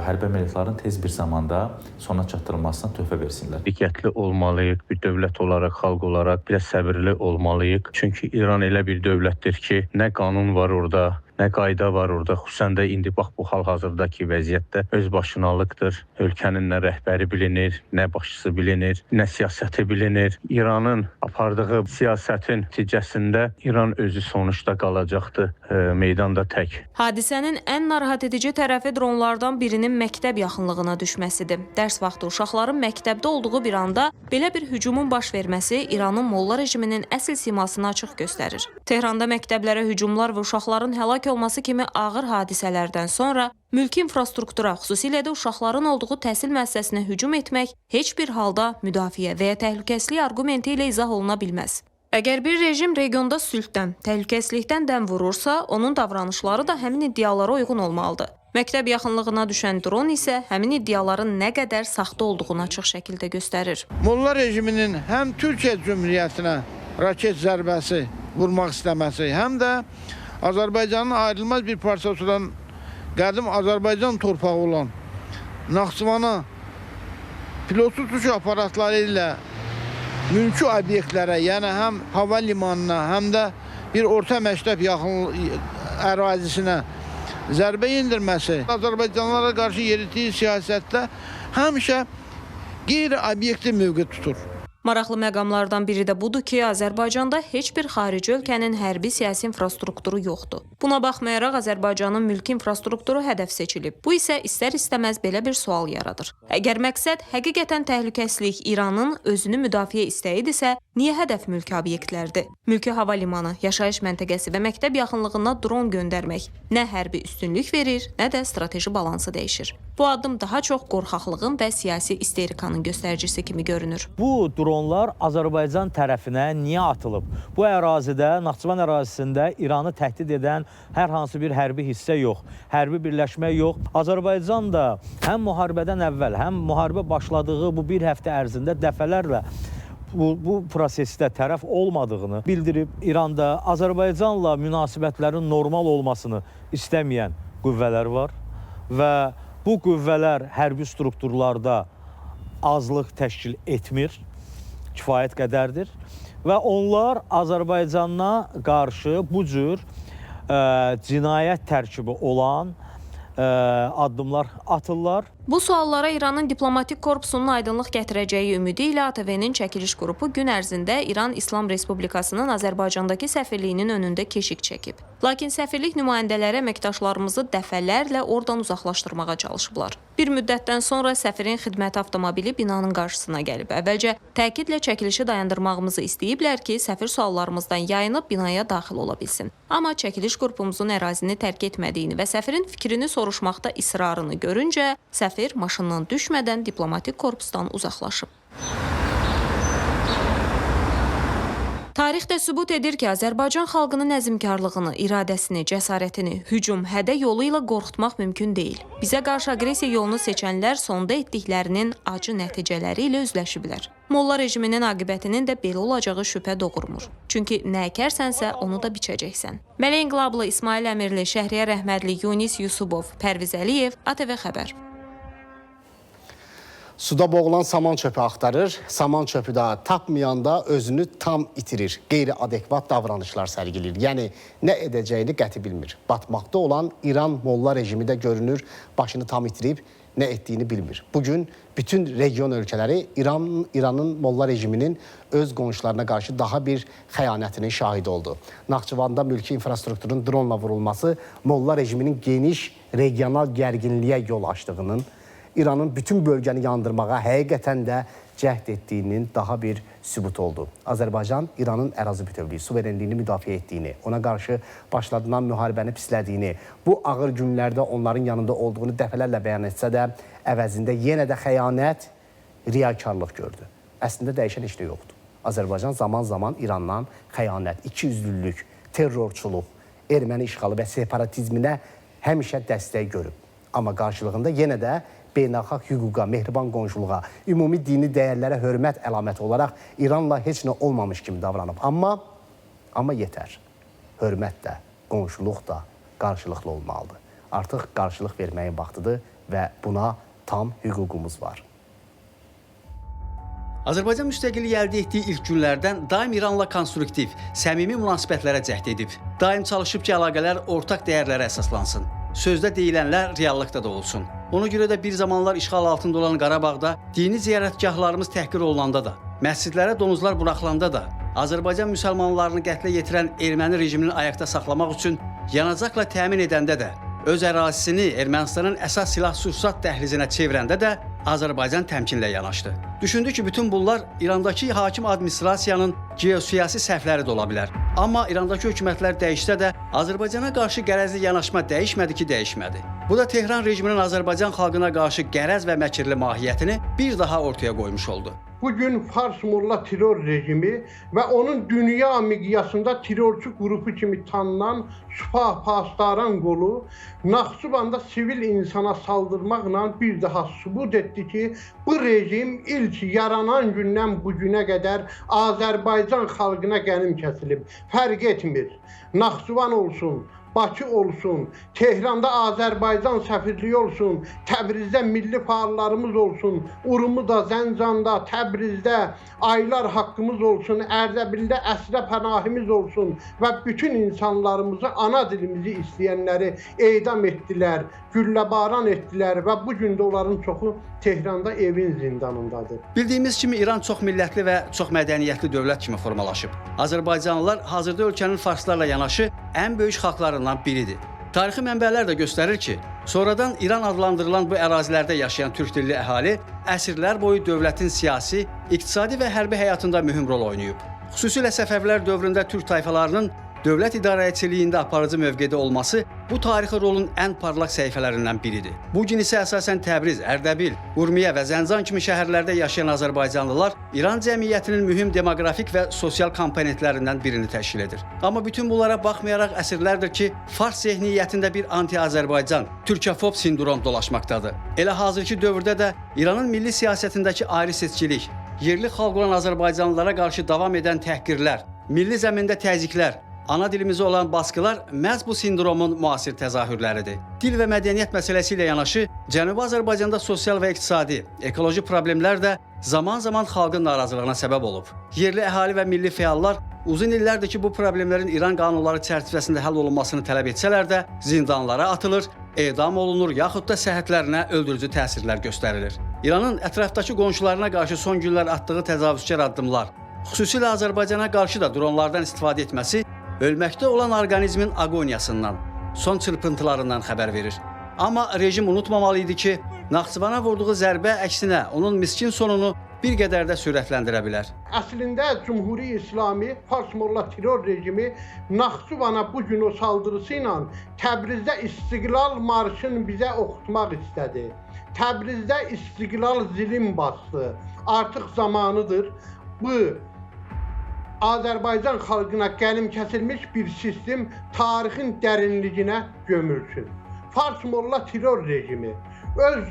hərbi əməliyyatların tez bir zamanda sona çatdırılmasına töhfə versinlər. Diqqətli olmalıyıq, bir dövlət olaraq, xalq olaraq biraz səbirli olmalıyıq. Çünki İran elə bir dövlətdir ki, nə qanun var orada, nə qayda var orada. Xüsusən də indi bax bu hal-hazırdakı vəziyyətdə özbaşınalıqdır. Ölkənin nə rəhbəri bilinir, nə başçısı bilinir, nə siyasəti bilinir. İranın apardığı siyasətin nəticəsində İran özü sonuçda qalacaqdır, meydanda tək. Hadisənin ən narahat edici tərəfi dronlardan birinin məktəb yaxınlığına düşməsidir. Dərs vaxtı uşaqların məktəbdə olduğu bir anda belə bir hücumun baş verməsi İranın Molla rejiminin əsl simasını açıq göstərir. Tehranda məktəblərə hücumlar və uşaqların həlak olması kimi ağır hadisələrdən sonra mülki infrastruktura, xüsusilə də uşaqların olduğu təhsil müəssisəsinə hücum etmək heç bir halda müdafiə və ya təhlükəsizlik arqumenti ilə izah oluna bilməz. Əgər bir rejim regionda sülhdən, təhlükəsizlikdən dəm vurursa, onun davranışları da həmin iddialara uyğun olmalıdır. Məktəb yaxınlığına düşən dron isə həmin iddiaların nə qədər saxta olduğunu açıq şəkildə göstərir. Molla rejiminin həm Türkiyə Cümhuriyyətinə raket zərbəsi vurmaq istəməsi, həm də Azərbaycanın ayrılmaz bir parçası olan qədim Azərbaycan torpağı olan Naxçıvana pilotsuz uçuş aparatları ilə mülki obyektlərə, yəni həm hava limanına, həm də bir orta məktəb yaxın ərazisinə zərbə endirməsi Azərbaycanlılara qarşı yeritdiyi siyasətdə həmişə qeyri-obyektiv mövqe tutur. Maraqlı məqamlardan biri də budur ki, Azərbaycanda heç bir xarici ölkənin hərbi siyasi infrastrukturu yoxdur. Buna baxmayaraq Azərbaycanın mülki infrastrukturu hədəf seçilib. Bu isə istər-istəməz belə bir sual yaradır. Əgər məqsəd həqiqətən təhlükəsizlik İranın özünü müdafiə istəyidirsə, niyə hədəf mülki obyektlərdir? Mülki hava limanı, yaşayış məntəqəsi və məktəb yaxınlığına dron göndərmək nə hərbi üstünlük verir, nə də strateji balansı dəyişir. Bu addım daha çox qorxaqlığın və siyasi isterikanın göstəricisi kimi görünür. Bu dronlar Azərbaycan tərəfinə niyə atılıb? Bu ərazidə, Naxçıvan ərazisində İranı təhdid edən hər hansı bir hərbi hissə yox, hərbi birləşmə yox. Azərbaycan da həm müharibədən əvvəl, həm müharibə başladığı bu bir həftə ərzində dəfələrlə bu prosesdə tərəf olmadığını bildirib. İranda Azərbaycanla münasibətlərin normal olmasını istəməyən qüvvələr var və bu qüvvələr hərbi strukturlarda azlıq təşkil etmir, kifayət qədərdir və onlar Azərbaycana qarşı bu cür cinayət tərkibi olan addımlar atırlar. Bu suallara İranın diplomatik korpusunun aydınlıq gətirəcəyi ümidi ilə ATV-nin çəkiliş qrupu gün ərzində İran İslam Respublikasının Azərbaycandakı səfirliyinin önündə keşik çəkib. Lakin səfirlik nümayəndələri əməkdaşlarımızı dəfələrlə oradan uzaqlaşdırmağa çalışıblar. Bir müddətdən sonra səfirin xidməti avtomobili binanın qarşısına gəlib. Əvvəlcə təkidlə çəkilişi dayandırmağımızı istəyiblər ki, səfir suallarımızdan yayınıb binaya daxil ola bilsin. Amma çəkiliş qrupumuzun ərazini tərk etmədiyini və səfirin fikrini soruşmaqda israrını görüncə, səfir maşından düşmədən diplomatik korpusdan uzaqlaşıb. Tarix də sübut edir ki, Azərbaycan xalqının əzmkarlığını, iradəsini, cəsarətini hücum, hədə yolu ilə qorxutmaq mümkün deyil. Bizə qarşı agresiya yolunu seçənlər sonda etdiklərinin acı nəticələri ilə üzləşiblər. Molla rejiminin aqibətinin də belə olacağı şübhə doğurmur. Çünki nə əkərsənsə, onu da biçəcəksən. Mələk İnqilablı, İsmail Əmirli, Şəhriyə Rəhmədli, Yunis Yusubov, Pərviz Əliyev, ATV Xəbər. Suda boğulan saman çöpü axtarır, saman çöpü də tapmayanda özünü tam itirir, qeyri-adekvat davranışlar sərgilir. Yəni, nə edəcəyini qəti bilmir. Batmaqda olan İran molla rejimi də görünür, başını tam itirib, nə etdiyini bilmir. Bugün bütün region ölkələri İranın molla rejiminin öz qonşularına qarşı daha bir xəyanətinin şahidi oldu. Naxçıvanda mülki infrastrukturun dronla vurulması molla rejiminin geniş regional gərginliyə yol açdığının, İranın bütün bölgəni yandırmağa həqiqətən də cəhd etdiyinin daha bir sübut oldu. Azərbaycan İranın ərazi bütövlüyü, suverenliyini müdafiə etdiyini, ona qarşı başladılan müharibəni pislədiyini, bu ağır günlərdə onların yanında olduğunu dəfələrlə bəyan etsə də, əvəzində yenə də xəyanət, riyakarlıq gördü. Əslində dəyişən heç də yoxdur. Azərbaycan zaman-zaman İrandan xəyanət, ikiyüzlülük, terrorçuluq, erməni işğalı və separatizminə həmişə dəstək görüb. Amma qarşılığında yenə də beynəlxalq hüquqa, mehriban qonşuluğa, ümumi dini dəyərlərə hörmət əlaməti olaraq İranla heç nə olmamış kimi davranıb. Amma yetər. Hörmət də, qonşuluq da qarşılıqlı olmalıdır. Artıq qarşılıq verməyin vaxtıdır və buna tam hüququmuz var. Azərbaycan müstəqillik əldə etdiyi ilk günlərdən daim İranla konstruktiv, səmimi münasibətlərə cəhd edib. Daim çalışıb ki, əlaqələr ortaq dəyərlərə əsaslansın. Sözdə deyilənlər reallıqda da olsun. Ona görə də bir zamanlar işğal altında olan Qarabağda dini ziyarətgahlarımız təhqir olunanda da, məscidlərə donuzlar buraxılanda da, Azərbaycan müsəlmanlarını qətlə yetirən erməni rejimini ayaqda saxlamaq üçün yanacaqla təmin edəndə də, öz ərazisini Ermənistanın əsas silah-sursat dəhlizinə çevirəndə də Azərbaycan təmkinlə yanaşdı. Düşündü ki, bütün bunlar İrandakı hakim administrasiyanın geosiyasi səhvləri də ola bilər. Amma İrandakı hökumətlər dəyişsə də Azərbaycana qarşı qərəzli yanaşma dəyişmədi ki, dəyişmədi. Bu da Tehran rejiminin Azərbaycan xalqına qarşı qərəz və məkirli mahiyyətini bir daha ortaya qoymuş oldu. Bugün Fars Molla terror rejimi ve onun dünya miqyasında terrorçu grubu kimi tanınan Supah Pastaran qolu Naxçıvanda sivil insana saldırmaqla bir daha sübut etdi ki, bu rejim ilk yaranan gündən bu günə qədər Azərbaycan xalqına qənim kəsilib. Fərq etmir. Naxçıvan olsun, Bakı olsun, Tehranda Azərbaycan səfirliyi olsun, Təbrizdə milli fəallarımız olsun, Urumuda, Zəncanda, Təbrizdə aylar haqqımız olsun, Ərdəbildə əsrə pənahimiz olsun və bütün insanlarımızı, ana dilimizi istəyənləri edam etdilər, gülləbaran etdilər və bu gün də onların çoxu Tehranda evin zindanındadır. Bildiyimiz kimi İran çox millətli və çox mədəniyyətli dövlət kimi formalaşıb. Azərbaycanlılar hazırda ölkənin farslarla yanaşı ən böyük xalqlarından biridir. Tarixi mənbələr də göstərir ki, sonradan İran adlandırılan bu ərazilərdə yaşayan türk dilli əhali əsrlər boyu dövlətin siyasi, iqtisadi və hərbi həyatında mühüm rol oynayıb. Xüsusilə Səfəvilər dövründə türk tayfalarının dövlət idarəçiliyində aparıcı mövqedə olması bu tarixi rolun ən parlaq səhifələrindən biridir. Bu gün isə əsasən Təbriz, Ərdəbil, Urmiyə və Zəncan kimi şəhərlərdə yaşayan azərbaycanlılar İran cəmiyyətinin mühüm demoqrafik və sosial komponentlərindən birini təşkil edir. Amma bütün bunlara baxmayaraq əsrlərdir ki, Fars zehniyyətində bir anti-Azərbaycan, türkofob sindrom dolaşmaqdadır. Elə hazırki dövrdə də İranın milli siyasətindəki ayrı-seçkilik, yerli xalq olan azərbaycanlılara qarşı davam edən təhqirlər, milli zəmində təzyiqlər, ana dilimizə olan baskılar məhz bu sindromun müasir təzahürləridir. Dil və mədəniyyət məsələsi ilə yanaşı, Cənubi Azərbaycanda sosial və iqtisadi, ekoloji problemlər də zaman-zaman xalqın narazılığına səbəb olub. Yerli əhali və milli fəallar uzun illərdir ki, bu problemlərin İran qanunları çərçivəsində həll olunmasını tələb etsələr də, zindanlara atılır, edam olunur, yaxud da səhhətlərinə öldürücü təsirlər göstərilir. İranın ətrafdakı qonşularına qarşı son günlər atdığı təcavüzkar addımlar, xüsusilə Azərbaycana qarşı da dronlardan istifadə etməsi, ölməkdə olan orqanizmin agoniyasından, son çırpıntılarından xəbər verir. Amma rejim unutmamalı idi ki, Naxçıvana vurduğu zərbə əksinə onun miskin sonunu bir qədər də sürətləndirə bilər. Əslində Cumhuri İslami Fars Molla terror rejimi Naxçıvana bugün o saldırısı ilə Təbrizdə İstiqlal marşını bizə oxutmaq istədi. Təbrizdə İstiqlal zilim bastı. Artıq zamanıdır bu Azərbaycan xalqına qənim kəsilmiş bir sistem tarixin dərinliyinə gömülsün. Fars Molla terror rejimi öz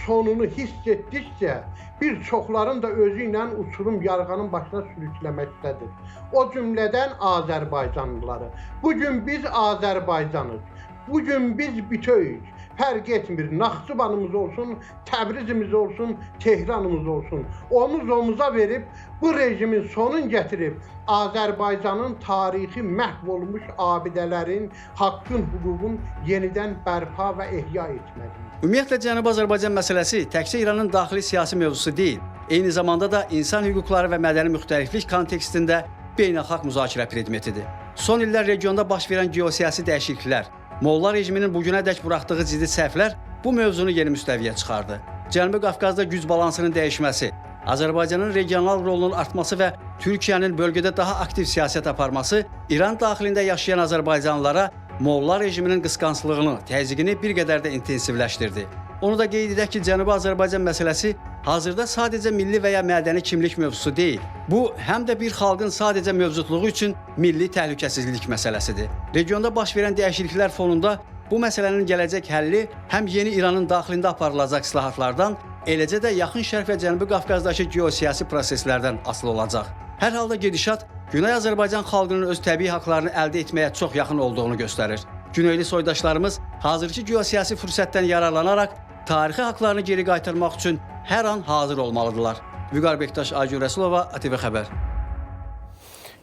sonunu hiss etdikcə bir çoxların da özü ilə uçurum yarğanın başına sürükləməkdədir. O cümlədən Azərbaycanlıları. Bugün biz Azərbaycanız. Bugün biz bütöyük. Fərq etmir. Naxçıvanımız olsun, Təbrizimiz olsun, Tehranımız olsun. Omuz omuza verib bu rejimin sonun gətirib Azərbaycanın tarixi məhv olmuş abidələrin, haqqın, hüququn yenidən bərpa və ehya etməliyik. Ümumiyyətlə Cənubi Azərbaycan məsələsi təkcə İranın daxili siyasi mövzusu deyil, eyni zamanda da insan hüquqları və mədəni müxtəliflik kontekstində beynəlxalq müzakirə predmetidir. Son illər regionda baş verən geosiyasi dəyişikliklər, Molla rejiminin bugünədək buraxdığı ciddi səhvlər bu mövzunu yeni müstəviyə çıxardı. Cənubi Qafqazda güc balansının dəyişməsi, Azərbaycanın regional rolunun artması və Türkiyənin bölgədə daha aktiv siyasət aparması İran daxilində yaşayan azərbaycanlılara Molla rejiminin qısqanclığını, təzyiqini bir qədər də intensivləşdirdi. Onu da qeyd edək ki, Cənubi Azərbaycan məsələsi hazırda sadəcə milli və ya mədəni kimlik mövzusu deyil. Bu, həm də bir xalqın sadəcə mövcudluğu üçün milli təhlükəsizlik məsələsidir. Regionda baş verən dəyişikliklər fonunda bu məsələnin gələcək həlli həm yeni İranın daxilində aparılacaq islahatlardan, eləcə də Yaxın Şərq və Cənubi Qafqazdakı geosiyasi proseslərdən asılı olacaq. Hər halda gedişat Güney Azərbaycan xalqının öz təbii haqlarını əldə etməyə çox yaxın olduğunu göstərir. Güneyli soydaşlarımız hazırki geosiyasi fürsətdən yararlanaraq tarixi haqlarını geri qaytarmaq üçün hər an hazır olmalıdırlar. Vüqar Bektaş, Aygün Rəsulova, ATV Xəbər.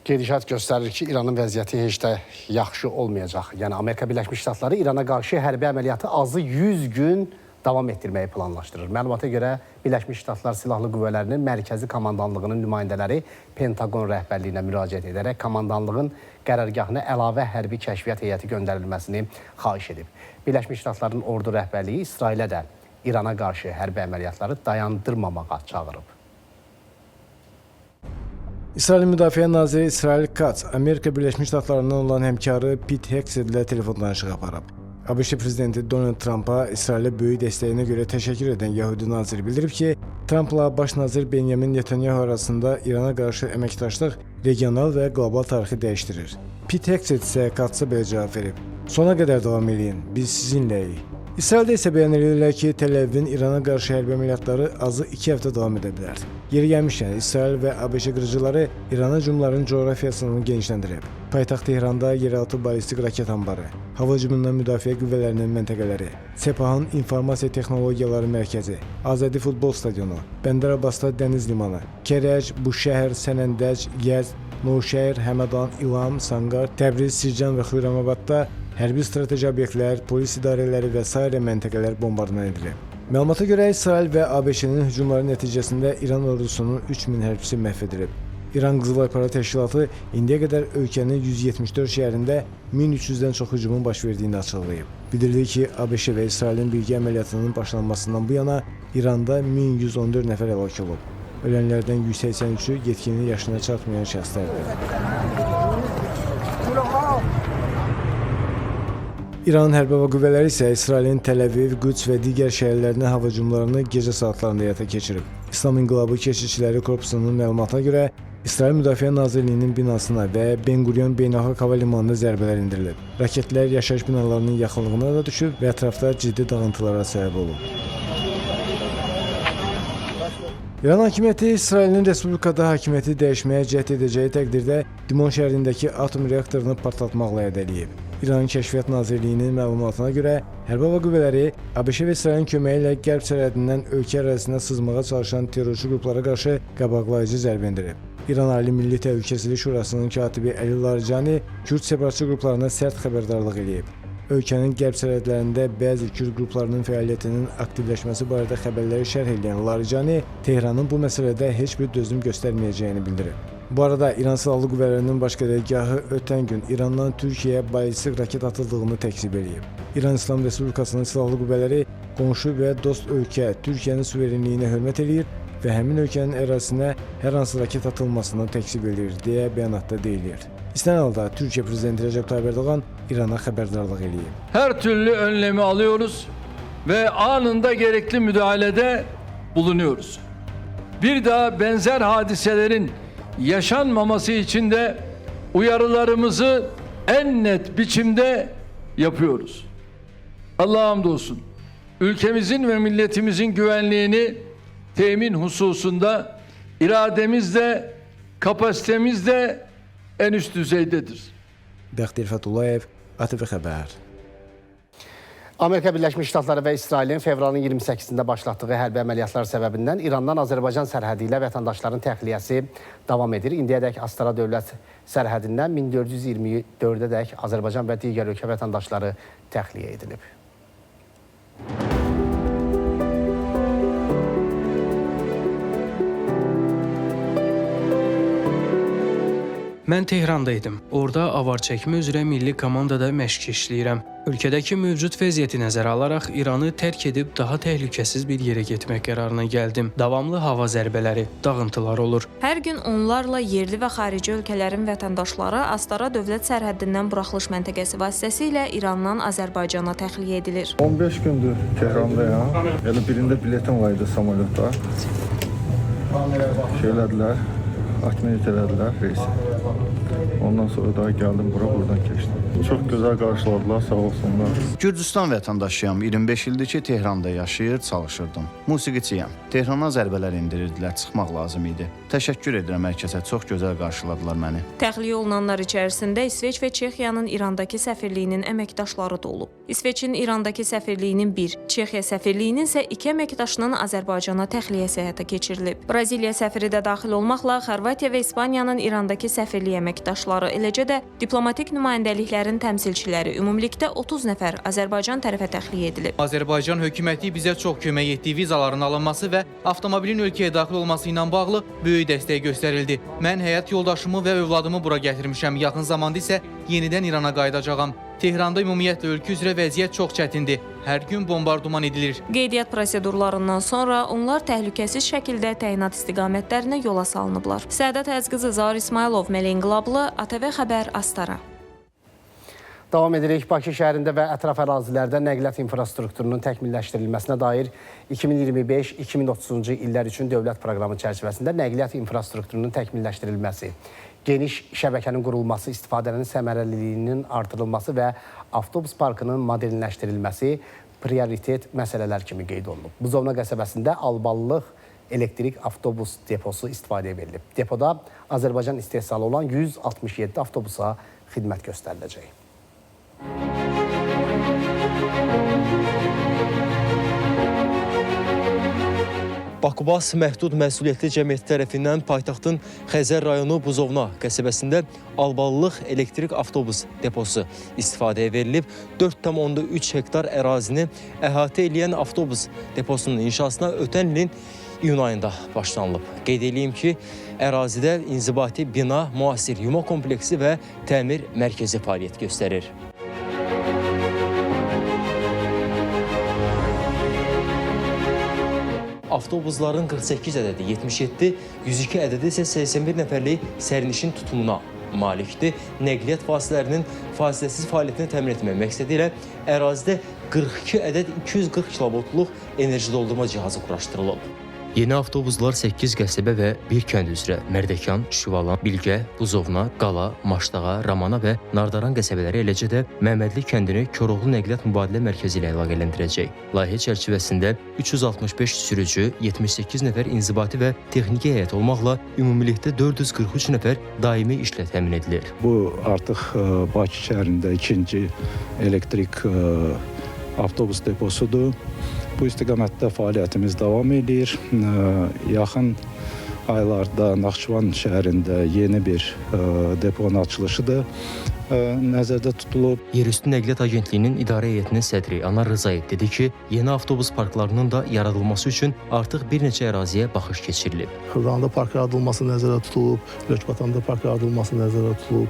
Gedişat göstərir ki, İranın vəziyyəti heç də yaxşı olmayacaq. Yəni, Amerika Birləşmiş Ştatları İrana qarşı hərbi əməliyyatı azı 100 gün davam etdirməyi planlaşdırır. Məlumata görə Birləşmiş Ştatlar Silahlı Qüvvələrinin Mərkəzi Komandanlığının nümayəndələri Pentagon rəhbərliyinə müraciət edərək komandanlığın qərargahına əlavə hərbi kəşfiyyat heyəti göndərilməsini xahiş edib. Birləşmiş Ştatların ordu rəhbərliyi İsrailə də İrana qarşı hərbi əməliyyatları dayandırmamağa çağırıb. İsrail Müdafiə Naziri İsrail Katz Amerika Birləşmiş Ştatlarından olan həmkarı Pete Hegseth ilə telefon danışığı aparıb. ABŞ prezidenti Donald Trumpa İsrailə böyük dəstəyinə görə təşəkkür edən Yahudi naziri bildirib ki, Trumpla baş nazir Benjamin Netanyahu arasında İrana qarşı əməkdaşlıq regional və qlobal tarixi dəyişdirir. Pete Hegseth isə Katz'a belə cavab verib. Sona qədər davam edin, biz sizinləyik. İsraildə isə bəyan edirlər ki, Tel-Əvivin İrana qarşı hərbi əməliyyatları azı 2 həftə davam edə bilər. Yeri gəlmişkən, İsrail və ABŞ qırıcıları İrana hücumların coğrafiyasını genişləndirib. Paytaxt Tehranda yeraltı balistik raket anbarı, hava hücumundan müdafiə qüvvələrinin məntəqələri, Sepahın informasiya texnologiyaları mərkəzi, Azadi futbol stadionu, Bəndər Abbasda dəniz limanı, Kərəc, Buşəhər, Sənəndəc, Yəzd, Novşəhər, Həmədan, İlam, Sanqar, Təbriz, Sircan və Xürrəmabadda hərbi strateji obyektlər, polis idarələri və sairə məntəqələr bombardman edilib. Məlumata görə İsrail və ABŞ-nin hücumları nəticəsində İran ordusunun 3000 hərbçisi məhv edilib. İran Qızıl Aypara Təşkilatı indiyə qədər ölkənin 174 şəhərində 1300-dən çox hücumun baş verdiyini açıqlayıb. Bildirildi ki, ABŞ və İsrailin birgə əməliyyatının başlanmasından bu yana İranda 1114 nəfər həlak olub. Ölənlərdən 183-ü yetkinlik yaşına çatmayan şəxslərdir. İranın hərbi hava qüvvələri isə İsrailin Təl-Əviv, Qüds və digər şəhərlərinə hava hücumlarını gecə saatlarında həyata keçirib. İslam İnqilabı Keşikçiləri Korpusunun məlumatına görə İsrail Müdafiə Nazirliyinin binasına və Ben Gurion Beynəlxalq Hava Limanına zərbələr endirilib. Raketlər yaşayış binalarının yaxınlığına da düşüb və ətrafda ciddi dağıntılara səbəb olub. İran hakimiyyəti İsrailin Respublikada hakimiyyəti dəyişməyə cəhd edəcəyi təqdirdə Dimon şəhərindəki atom reaktorunu partlatmaqla hədələyib. İranın Kəşfiyyat Nazirliyinin məlumatına görə hərbi hava qüvvələri ABŞ və İsrailin köməyi ilə qərb sərhədindən ölkə ərazisinə sızmağa çalışan terrorçu qruplara qarşı qabaqlayıcı zərbə endirib. İran Ali Milli Təhlükəsizlik Şurasının katibi Əli Larijani Kürd separatçı qruplarına sərt xəbərdarlıq edib. Ölkənin qərb sərhədlərində bəzi Kürd qruplarının fəaliyyətinin aktivləşməsi barədə xəbərləri şərh edən Larijani Tehranın bu məsələdə heç bir dözüm göstərməyəcəyini bildirib. Bu arada İran Silahlı Qüvvələrinin baş qərargahı ötən gün İrandan Türkiyəyə ballistik raket atıldığını təkzib edib. İran İslam Respublikasının Silahlı Qüvvələri qonşu və dost ölkə Türkiyənin suverenliyinə hörmət eləyir və həmin ölkənin ərazisinə hər hansı raket atılmasını təkzib edir deyə bəyanatda deyilir. İstənilən halda Türkiyə Prezidenti Recep Tayyip Erdoğan İrana xəbərdarlıq eləyib. Her türlü önlemi alıyoruz ve anında gerekli müdahalede bulunuyoruz. Bir daha benzer hadiselerin yaşanmaması için de uyarılarımızı en net biçimde yapıyoruz. Allah'a hamdolsun. Ülkemizin ve milletimizin güvenliğini temin hususunda irademiz de kapasitemiz de en üst düzeydedir. Bəxtiyar Fətullayev, ATV Xəbər. Amerika Birləşmiş Ştatları və İsrailin fevralın 28-də başlatdığı hərbi əməliyyatlar səbəbindən İrandan Azərbaycan sərhədi ilə vətəndaşların təxliyəsi davam edir. İndiyədək Astara dövlət sərhədindən 1424-ədək Azərbaycan və digər ölkə vətəndaşları təxliyə edilib. Mən Tehranda idim. Orada avar çəkmə üzrə milli komandada məşq işləyirəm. Ölkədəki mövcud vəziyyəti nəzərə alaraq İranı tərk edib daha təhlükəsiz bir yerə getmək qərarına gəldim. Davamlı hava zərbələri, dağıntılar olur. Hər gün onlarla yerli və xarici ölkələrin vətəndaşları Astara dövlət sərhəddindən buraxılış məntəqəsi vasitəsilə İrandan Azərbaycana təxliyə edilir. 15 gündür Tehrandayam. Yəni birində biletim var idi samolyotda. Şeylədilər, akmiyet elədilər reysi. Ondan sonra daha gəldim bura, buradan keçdim. Çox gözəl qarşıladılar, sağ olsunlar. Gürcüstan vətəndaşıyam. 25 ildir ki, Tehranda yaşayır, çalışırdım. Musiqiçiyəm. Tehrana zərbələr indirirdilər, çıxmaq lazım idi. Təşəkkür edirəm hər kəsə, çox gözəl qarşıladılar məni. Təxliyə olunanlar içərisində İsveç və Çexiyanın İrandakı səfirliyinin əməkdaşları da olub. İsveçin İrandakı səfirliyinin 1, Çexiya səfirliyinin isə 2 əməkdaşının Azərbaycana təxliyəsi həyata keçirilib. Braziliya səfiri də daxil olmaqla Xorvatiya və İspaniyanın İrandakı səfirliyi əməkdaşları, eləcə də diplomatik nümayəndəliklərin təmsilçiləri ümumilikdə 30 nəfər Azərbaycan tərəfə təxliyə edilib. Azərbaycan hökuməti bizə çox kömək etdi. Vizaların alınması və avtomobilin ölkəyə daxil olması ilə bağlı böyük dəstək göstərildi. Mən həyat yoldaşımı və övladımı bura gətirmişəm. Yaxın zamanda isə yenidən İrana qayıdacağam. Tehranda ümumiyyətlə ölkə üzrə vəziyyət çox çətindir. Hər gün bombardıman edilir. Qeydiyyat prosedurlarından sonra onlar təhlükəsiz şəkildə təyinat istiqamətlərinə yola salınıblar. Səadət Əzqızı, Zaur İsmailov, Mələ İnqilablı, ATV Xəbər, Astara. Davam edirik. Bakı şəhərində və ətraf ərazilərdə nəqliyyat infrastrukturunun təkmilləşdirilməsinə dair 2025-2030-cu illər üçün dövlət proqramı çərçivəsində nəqliyyat infrastrukturunun təkmilləşdirilməsi, geniş şəbəkənin qurulması, istifadənin səmərəliliyinin artırılması və avtobus parkının modernləşdirilməsi prioritet məsələlər kimi qeyd olunub. Buzovna qəsəbəsində Alballıq elektrik avtobus deposu istifadəyə verilib. Depoda Azərbaycan istehsalı olan 167 avtobusa xidmət göstəriləcək. Bakubas Məhdud Məsuliyyətli Cəmiyyəti tərəfindən paytaxtın Xəzər rayonu Buzovna qəsəbəsində Alballıq elektrik avtobus deposu istifadəyə verilib. 4,3 hektar ərazini əhatə edən avtobus deposunun inşasına ötən ilin iyun ayında başlanılıb. Qeyd edeyim ki, ərazidə inzibati bina, müasir yuma kompleksi və təmir mərkəzi fəaliyyət göstərir. Avtobusların 48 ədədi 77, 102 ədədi isə 81 nəfərlik sərnişin tutumuna malikdir. Nəqliyyat vasitələrinin fasiləsiz fəaliyyətini təmin etmək məqsədi ilə ərazidə 42 ədəd 240 kilovoltluq enerji doldurma cihazı quraşdırılıb. Yeni avtobuslar 8 qəsəbə və 1 kənd üzrə Mərdəkan, Şüvalan, Bilgə, Buzovna, Qala, Maşdağa, Ramana və Nardaran qəsəbələri, eləcə də Məmmədli kəndini Koroğlu Nəqliyyat Mübadilə Mərkəzi ilə əlaqələndirəcək. Layihə çərçivəsində 365 sürücü, 78 nəfər inzibati və texniki heyət olmaqla ümumilikdə 443 nəfər daimi işlə təmin edilir. Bu artıq Bakı şəhərində ikinci elektrik avtobus deposudur. Bu istiqamətdə fəaliyyətimiz davam edir. Yaxın aylarda Naxçıvan şəhərində yeni bir deponun açılışıdır nəzərdə tutulub. Yerüstü Nəqliyyat Agentliyinin idarə heyətinin sədri Anar Rızayev dedi ki, yeni avtobus parklarının da yaradılması üçün artıq bir neçə əraziyə baxış keçirilib. Xırdanında park yaradılması nəzərdə tutulub, Lökbatanda park yaradılması nəzərdə tutulub,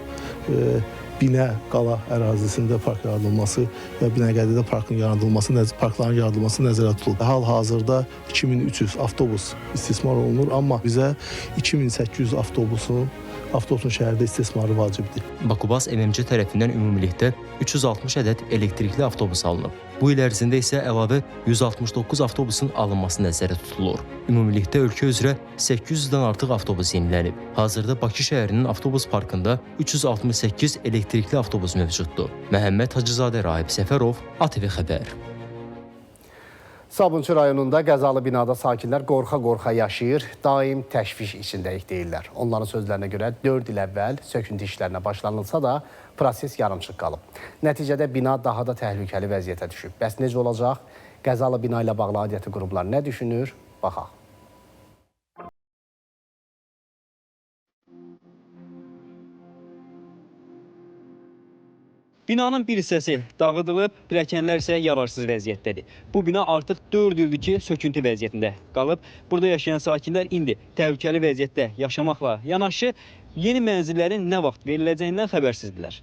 Binə Qala ərazisində park yaradılması və Binəqədidə parkların yaradılması nəzərdə tutulub. Hal-hazırda 2300 avtobus istismar olunur, amma bizə 2800 avtobusun şəhərdə istismarı vacibdir. Bakubas MMC tərəfindən ümumilikdə 360 ədəd elektrikli avtobus alınıb. Bu il ərzində isə əlavə 169 avtobusun alınması nəzərdə tutulur. Ümumilikdə ölkə üzrə 800-dən artıq avtobus yenilənib. Hazırda Bakı şəhərinin avtobus parkında 368 elektrikli avtobus mövcuddur. Məhəmməd Hacızadə, Rahib Səfərov, ATV Xəbər. Sabunçu rayonunda qəzalı binada sakinlər qorxa-qorxa yaşayır, daim təşviş içindəyik deyirlər. Onların sözlərinə görə 4 il əvvəl söküntü işlərinə başlanılsa da proses yarımçıq qalıb. Nəticədə bina daha da təhlükəli vəziyyətə düşüb. Bəs necə olacaq? Qəzalı bina ilə bağlı aidiyyəti qurumlar nə düşünür? Baxaq. Binanın bir hissəsi dağıdılıb, pilləkənlər isə yararsız vəziyyətdədir. Bu bina artıq 4 ildir ki, söküntü vəziyyətində qalıb. Burada yaşayan sakinlər indi təhlükəli vəziyyətdə yaşamaqla yanaşı, yeni mənzillərin nə vaxt veriləcəyindən xəbərsizdirlər.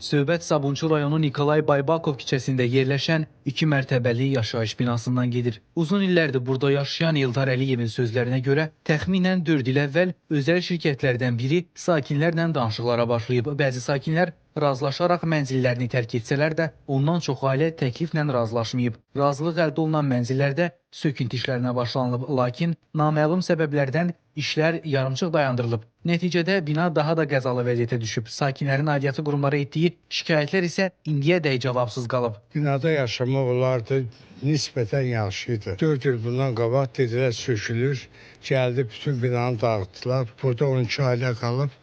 Söhbət Sabunçu rayonu Nikolay Baybakov küçəsində yerləşən 2 mərtəbəli yaşayış binasından gedir. Uzun illərdir burada yaşayan Eldar Əliyevin sözlərinə görə təxminən 4 il əvvəl özəl şirkətlərdən biri sakinlərlə danışıqlara başlayıb. Bəzi sakinlər razılaşaraq mənzillərini tərk etsələr də ondan çox ailə təkliflə razılaşmayıb. Razılıq əldə olunan mənzillərdə söküntü işlərinə başlanılıb, lakin naməlum səbəblərdən işlər yarımçıq dayandırılıb. Nəticədə bina daha da qəzalı vəziyyətə düşüb. Sakinlərin aidiyyəti qurumlara etdiyi şikayətlər isə indiyədək cavabsız qalıb. Binada yaşamaq olardı, nisbətən yaxşı idi. 4 il bundan qabaq dedilər sökülür, gəldi bütün binanı dağıtdılar. Burada 12 ailə qalıb,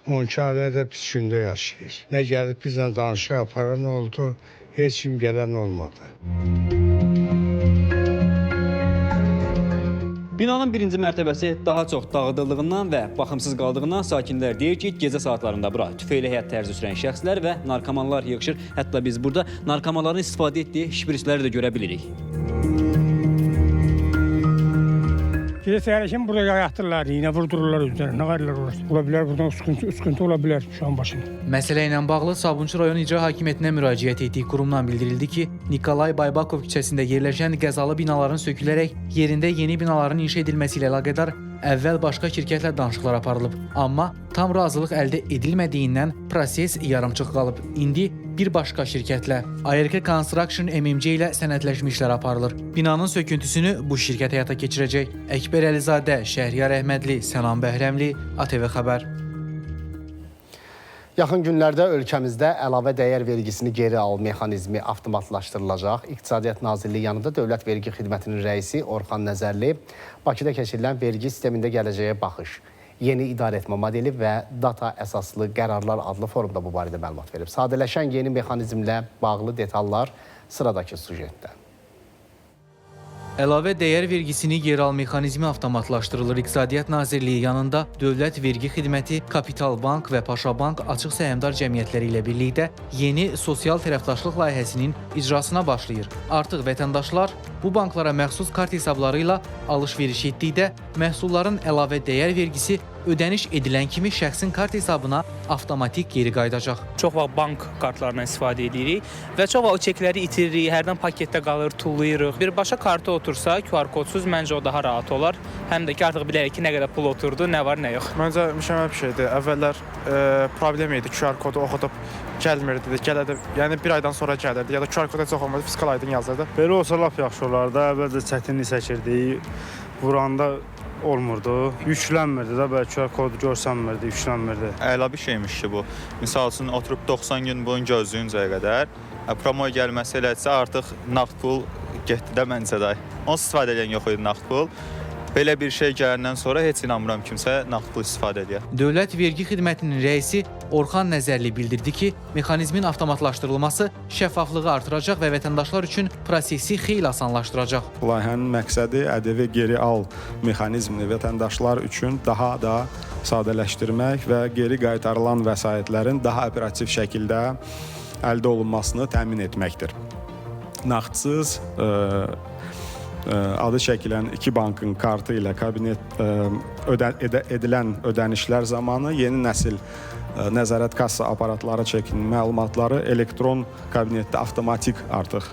12 ailə də pis gündə yaşayır. Nə gəlib bizlə danışıq aparan oldu, heç kim gələn olmadı. Binanın birinci mərtəbəsi daha çox dağıdıldığından və baxımsız qaldığından sakinlər deyir ki, gecə saatlarında bura tüfeyle həyat tərzi sürən şəxslər və narkomanlar yığışır. Hətta biz burada narkomanların istifadə etdiyi şprisləri də görə bilirik. Gecə səhərəkən burada yatırlar, yine vurdururlar özlərini, nə qayırlar orası. Ola bilər, buradan sıkıntı ola bilər şu an başında. Məsələ ilə bağlı Sabunçu rayon icra hakimiyyətinə müraciət etdiyi qurumdan bildirildi ki, Nikolay Baybakov küçəsində yerləşən qəzalı binaların sökülərək yerində yeni binaların inşa edilməsi ilə əlaqədar əvvəl başqa şirkətlə danışıqlar aparılıb. Amma tam razılıq əldə edilmədiyindən proses yarımçıq qalıb. İndi bir başqa şirkətlə ARK Construction MMC ilə sənədləşmə işləri aparılır. Binanın söküntüsünü bu şirkət həyata keçirəcək. Əkbər Əlizadə, Şəhriyar Əhmədli, Sənan Bəhrəmli, ATV Xəbər. Yaxın günlərdə ölkəmizdə əlavə dəyər vergisini geri al mexanizmi avtomatlaşdırılacaq. İqtisadiyyat Nazirliyi yanında Dövlət Vergi Xidmətinin rəisi Orxan Nəzərli Bakıda keçirilən vergi sistemində gələcəyə baxış, yeni idarəetmə modeli və data əsaslı qərarlar adlı forumda bu barədə məlumat verib. Sadələşən yeni mexanizmlə bağlı detallar sıradakı sujetdə. Əlavə dəyər vergisini geri al mexanizmi avtomatlaşdırılır. İqtisadiyyat Nazirliyi yanında Dövlət Vergi Xidməti, Kapital Bank və Paşa Bank açıq səhmdar cəmiyyətləri ilə birlikdə yeni sosial tərəfdaşlıq layihəsinin icrasına başlayır. Artıq vətəndaşlar bu banklara məxsus kart hesabları ilə alış-veriş etdikdə məhsulların əlavə dəyər vergisi ödəniş edilən kimi şəxsin kart hesabına avtomatik geri qayıdacaq. Çox vaxt bank kartlarından istifadə edirik və çox vaxt o çekləri itiririk, hərdən paketdə qalır, tullayırıq. Birbaşa karta otursa, QR kodsuz məncə o daha rahat olar. Həm də ki, artıq bilərik ki, nə qədər pul oturdu, nə var, nə yox. Məncə mükəmməl bir şeydir. Əvvəllər problem idi, QR kodu oxudub gəlmirdi, gələdi. Yəni bir aydan sonra gəlirdi ya da QR kodu heç oxunmadı, fiskal aydın yazırdı. Belə olsa lap yaxşı olardı. Əvvəlcə çətinlik çəkirdik. Vuranda olmurdu. Yüklənmirdi də, belə QR kodu görsənmirdi, yüklənmirdi. Əla bir şeymiş ki bu. Misal üçün oturub 90 gün boyun gözləyincəyə qədər promo gəlməsi elədirsə artıq nağd pul getdi də məncə də. Onsuz istifadə edən yox idi nağd pul. Belə bir şey gələndən sonra heç inanmıram kimsə nağd pul istifadə edir. Dövlət Vergi Xidmətinin rəisi Orxan Nəzərli bildirdi ki, mexanizmin avtomatlaşdırılması şəffaflığı artıracaq və vətəndaşlar üçün prosesi xeyli asanlaşdıracaq. Layihənin məqsədi ƏDV geri al mexanizmini vətəndaşlar üçün daha da sadələşdirmək və geri qaytarılan vəsaitlərin daha operativ şəkildə əldə olunmasını təmin etməkdir. Nağdsız adı çəkilən 2 bankın kartı ilə kabinet edilən ödənişlər zamanı yeni nəsil nəzarət kassa aparatları çəkilən məlumatları elektron kabinetdə avtomatik artıq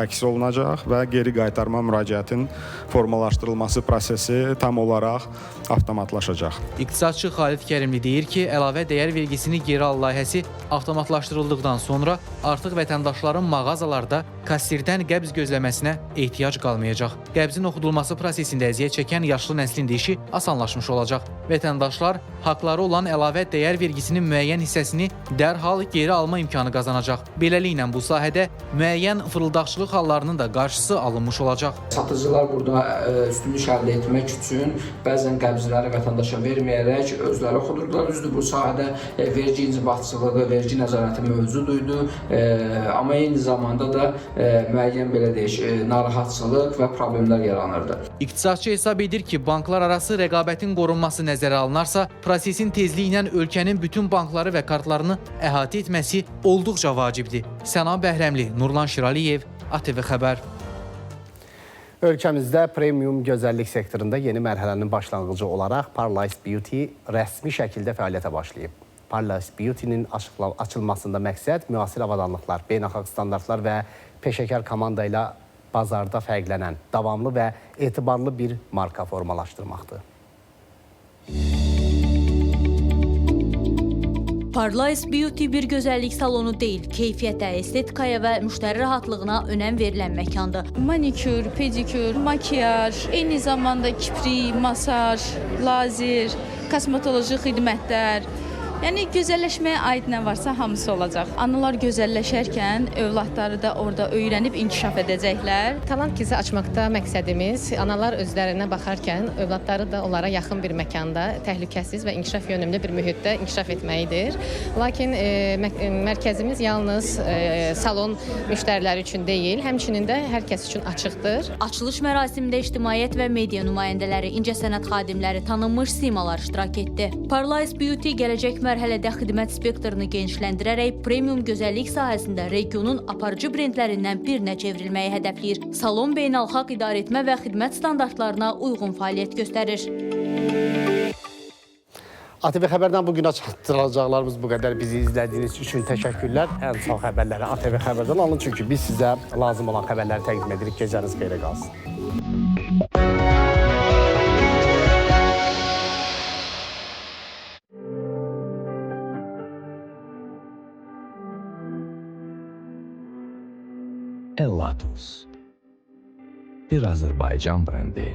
əks olunacaq və geri qaytarma müraciətin formalaşdırılması prosesi tam olaraq avtomatlaşacaq. İqtisadçı Xalid Kərimli deyir ki, əlavə dəyər vergisini geri al layihəsi avtomatlaşdırıldıqdan sonra artıq vətəndaşların mağazalarda kassirdən qəbz gözləməsinə ehtiyac qalmayacaq. Qəbzin oxudulması prosesində əziyyət çəkən yaşlı nəslin də işi asanlaşmış olacaq. Vətəndaşlar haqları olan əlavə dəyər vergisinin müəyyən hissəsini dərhal geri alma imkanı qazanacaq. Beləliklə bu sahədə müəyyən fırıldaqçılıq hallarının da qarşısı alınmış olacaq. Satıcılar burada üstünlük əldə etmək üçün bəzən qəbzləri vətəndaşa verməyərək özləri oxudurdular. Düzdür, bu sahədə vergi inzibatçılığı, vergi nəzarəti mövcud idi. Amma eyni zamanda da müəyyən belə deyək, narahatçılıq və problemlər yaranırdı. İqtisadçı hesab edir ki, banklar arası rəqabətin qorunması nəzərə alınarsa, prosesin tezliyi ilə ölkənin bütün bankları və kartlarını əhatə etməsi olduqca vacibdir. Səna Bəhrəmli, Nurlan Şiraliyev, ATV Xəbər. Ölkəmizdə premium gözəllik sektorunda yeni mərhələnin başlanğıcı olaraq Parlice Beauty rəsmi şəkildə fəaliyyətə başlayıb. Parlice Beauty-nin açılmasında məqsəd müasir avadanlıqlar, beynəlxalq standartlar və peşəkar komanda ilə bazarda fərqlənən, davamlı və etibarlı bir marka formalaşdırmaqdır. Parlice Beauty bir gözəllik salonu deyil, keyfiyyətə, estetikaya və müştəri rahatlığına önəm verilən məkandır. Manikür, pedikür, makiyaj, eyni zamanda kiprik, masaj, lazer, kosmetoloji xidmətlər, yəni gözəlləşməyə aid nə varsa hamısı olacaq. Analar gözəlləşərkən övladları da orada öyrənib inkişaf edəcəklər. Talant gizli açmaqda məqsədimiz analar özlərinə baxarkən övladları da onlara yaxın bir məkanda, təhlükəsiz və inkişaf yönümlü bir mühitdə inkişaf etməyidir. Lakin mərkəzimiz yalnız salon müştəriləri üçün deyil, həmçinin də hər kəs üçün açıqdır. Açılış mərasimində ictimaiyyət və media nümayəndələri, incəsənət xadimləri, tanınmış simalar iştirak etdi. Parlice Beauty gələcək mərhələdə xidmət spektrını genişləndirərək premium gözəllik sahəsində regionun aparıcı brendlərindən birinə çevrilməyi hədəfləyir. Salon beynəlxalq idarəetmə və xidmət standartlarına uyğun fəaliyyət göstərir. ATV Xəbərdən bugünə çatdıracaqlarımız bu qədər. Bizi izlədiyiniz üçün təşəkkürlər. Ən son xəbərləri ATV Xəbərdən alın, çünki biz sizə lazım olan xəbərləri təqdim edirik. Gecəniz xeyrə qalsın. Ellatus, bir Azərbaycan brendi.